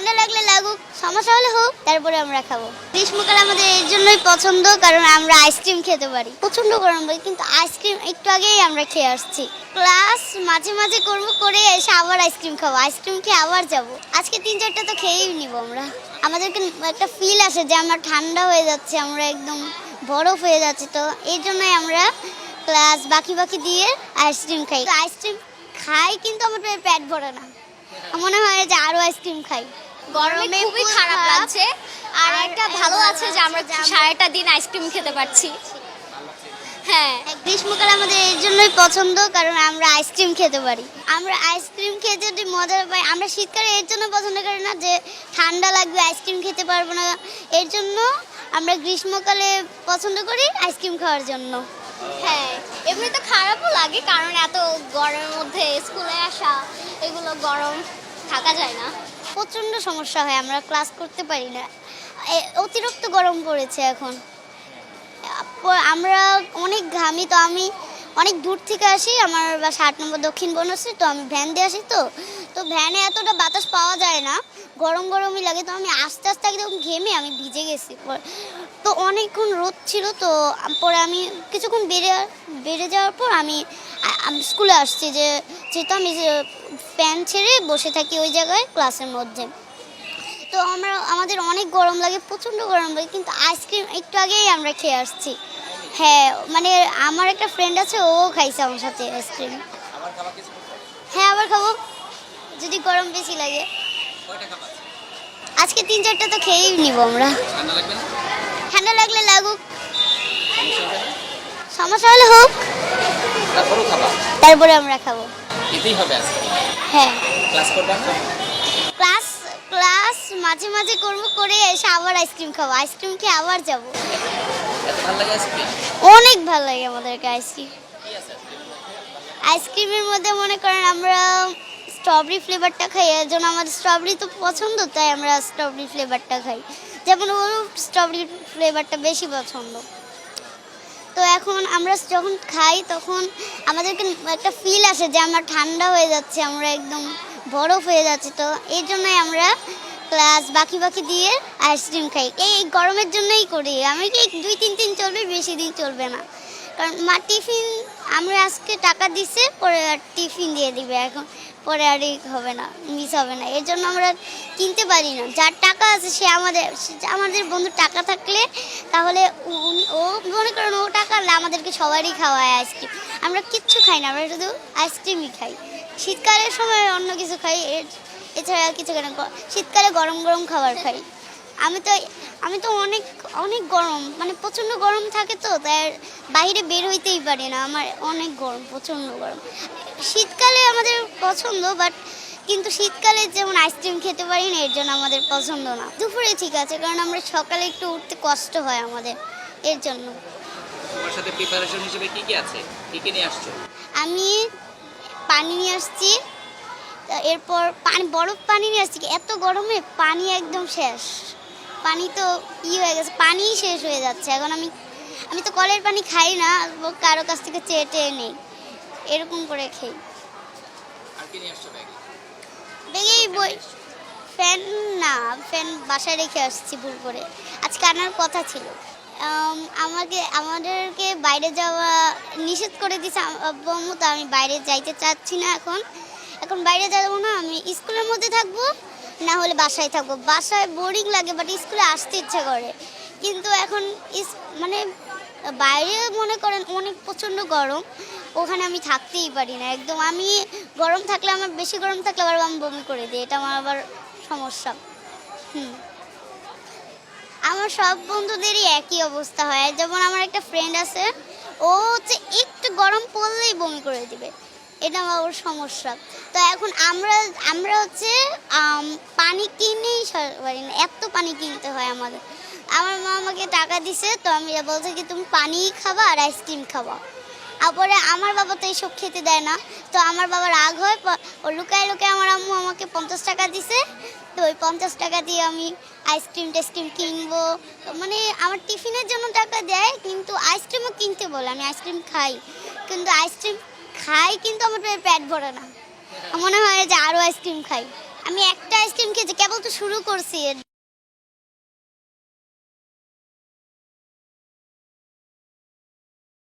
ঠান্ডা লাগলে লাগুক, সমস্যা হলে হোক, তারপরে আমরা খাবো। গ্রীষ্মকাল আমাদের এর জন্যই পছন্দ, কারণ আমরা আইসক্রিম খেতে পারি। প্রচন্ড গরম হয় কিন্তু আইসক্রিম একটু আগেই আমরা খেয়ে আসছি। ক্লাস মাঝে মাঝে করবো, করে এসে আবার আইসক্রিম খাবো, আইসক্রিম খেয়ে আবার যাবো। আজকে 3-4টা তো খেয়েই নিব আমরা। আমাদেরকে একটা ফিল আসে যে আমরা ঠান্ডা হয়ে যাচ্ছে, আমরা একদম বরফ হয়ে যাচ্ছে। তো এই জন্যই আমরা ক্লাস বাকি বাকি দিয়ে আইসক্রিম খাই। আইসক্রিম খাই কিন্তু আমার পেট ভরে না, মনে হয় যে আরো আইসক্রিম খাই। গরমে খুবই খারাপ লাগছে। আর একটা ভালো আছে যে আমরা সারাটা দিন আইসক্রিম খেতে পারছি। হ্যাঁ, গ্রীষ্মকাল আমাদের এর জন্যই পছন্দ, কারণ আমরা আইসক্রিম খেতে পারি। আমরা আইসক্রিম খেয়ে যদি মজা পাই। আমরা শীতকালে এর জন্য পছন্দ করি না যে ঠান্ডা লাগবে, আইসক্রিম খেতে পারবো না। এর জন্য আমরা গ্রীষ্মকালে পছন্দ করি আইসক্রিম খাওয়ার জন্য। হ্যাঁ, এমনি তো খারাপও লাগে, কারণ এত গরমের মধ্যে স্কুলে আসা, এগুলো গরম থাকা যায় না। প্রচণ্ড সমস্যা হয়, আমরা ক্লাস করতে পারি না। অতিরিক্ত গরম পড়েছে এখন। আমরা অনেক ঘামি, তো আমি অনেক দূর থেকে আসি। আমার বাসা 8 নম্বর দক্ষিণ বনশ্রী, তো আমি ভ্যান দিয়ে আসি। তো ভ্যানে এতটা বাতাস পাওয়া যায় না, গরম গরমই লাগে। তো আমি আস্তে আস্তে একদম ঘেমে আমি ভিজে গেছি। তো অনেকক্ষণ রোদ ছিল, তো পরে আমি কিছুক্ষণ বেড়ে যাওয়ার পর আমি স্কুলে আসছি। যেহেতু আমি ফ্যান ছেড়ে বসে থাকি ওই জায়গায় ক্লাসের মধ্যে। তো আমাদের অনেক গরম লাগে, প্রচণ্ড গরম লাগে কিন্তু আইসক্রিম একটু আগেই আমরা খেয়ে আসছি। হ্যাঁ, মানে আমার একটা ফ্রেন্ড আছে, ও খাইছে আমার সাথে আইসক্রিম। হ্যাঁ, আবার খাবো যদি গরম বেশি লাগে। আজকে 3-4টা তো খেয়েই নিব আমরা। ঠান্ডা লাগলে লাগুক, সমস্যা হলে হোক, তারপরে আমরা খাবো। হ্যাঁ, ক্লাস মাঝে মাঝে করবো, করে এসে আবার আইসক্রিম খাবো, আইসক্রিম খেয়ে আবার যাবো। অনেক ভালো লাগে আমাদেরকে আইসক্রিম। আইসক্রিমের মধ্যে মনে করেন আমরা স্ট্রবেরি ফ্লেভারটা খাই, এর জন্য আমাদের স্ট্রবেরি তো পছন্দ, তাই আমরা স্ট্রবেরি ফ্লেভারটা খাই। যেমন ওর স্ট্রবেরি ফ্লেভারটা বেশি পছন্দ। তো এখন আমরা যখন খাই তখন আমাদেরকে একটা ফিল আসে যে আমরা ঠান্ডা হয়ে যাচ্ছে, আমরা একদম বরফ হয়ে যাচ্ছে। তো এই জন্যই আমরা ক্লাস বাকি বাকি দিয়ে আইসক্রিম খাই। এই গরমের জন্যই করি। আমি কি 2-3 দিন চলবে, বেশি দিন চলবে না, কারণ মা টিফিন আমরা আজকে টাকা দিছে, পরে আর টিফিন দিয়ে দিবে। এখন পরে আর হবে না, মিস হবে না। এর জন্য আমরা কিনতে পারি না। যার টাকা আছে সে আমাদের বন্ধুর টাকা থাকলে তাহলে ও মনে করেন ও টাকা আনলে আমাদেরকে সবারই খাওয়ায় আইসক্রিম। আমরা কিচ্ছু খাই না, আমরা শুধু আইসক্রিমই খাই। শীতকালের সময় অন্য কিছু খাই, এছাড়া কিছু খাই না। শীতকালে গরম গরম খাবার খাই। আমি তো অনেক অনেক গরম, মানে প্রচণ্ড গরম থাকে, তো তাই বাইরে বের হইতেই পারি না। আমার অনেক গরম, প্রচণ্ড গরম। শীতকালে আমাদের পছন্দ, কিন্তু শীতকালে যেমন আইসক্রিম খেতে পারি না, এর জন্য আমাদের পছন্দ না। দুপুরে ঠিক আছে, কারণ আমরা সকালে একটু উঠতে কষ্ট হয় আমাদের, এর জন্য। তোমার সাথে প্রিপারেশন হিসেবে কি আছে? কি নিয়ে আসছো? আমি পানি নিয়ে আসছি, এরপর বরফ পানি নিয়ে আসছি। এত গরমে পানি একদম শেষ, পানি তো হয়ে গেছে, পানিই শেষ হয়ে যাচ্ছে। এখন আমি তো কলের পানি খাই না, কারো কাছ থেকে চেয়ে নেই, এরকম করে খাই। আর কি নিয়ে আসছো ব্যাগে? ব্যাগেই বই, ফ্যান বাসায় রেখে আসছি ভুল করে। আজকে আনার কথা ছিল। আমাদেরকে বাইরে যাওয়া নিষেধ করে দিয়েছে আব্বু আম্মু, তো আমি বাইরে যাইতে চাচ্ছি না। এখন বাইরে যাবো না, আমি স্কুলের মধ্যে থাকবো, না হলে বাসায় থাকবো। বাসায় বোরিং লাগে, বাট স্কুলে আসতে ইচ্ছা করে। কিন্তু এখন মানে বাইরে মনে করেন অনেক প্রচণ্ড গরম, ওখানে আমি থাকতেই পারি না একদম। আমি গরম থাকলে, আমার বেশি গরম থাকলে আবার আমি বমি করে দিই, এটা আমার আবার সমস্যা। আমার সব বন্ধুদেরই একই অবস্থা হয়। যেমন আমার একটা ফ্রেন্ড আছে, ও হচ্ছে একটু গরম পড়লেই বমি করে দিবে, এটা আমার ওর সমস্যা। তো এখন আমরা হচ্ছে পানি কিনেই পারি না, এত পানি কিনতে হয় আমাদের। আমার মা আমাকে টাকা দিছে, তো আমি বলছি কি তুমি পানি খাবা আর আইসক্রিম খাবা। তারপরে আমার বাবা তো এইসব খেতে দেয় না, তো আমার বাবা রাগ হয়, ও লুকায় লুকায় আমার আম্মু আমাকে 50 টাকা দিছে। তো ওই 50 টাকা দিয়ে আমি আইসক্রিম কিনবো। মানে আমার টিফিনের জন্য টাকা দেয়, কিন্তু আইসক্রিমও কিনতে বলে। আমি আইসক্রিম খাই, কিন্তু আমার পেট ভরে না, মনে হয় যে আরও আইসক্রিম খাই। আমি একটা আইসক্রিম খেয়েছি, কেবল তো শুরু করছি।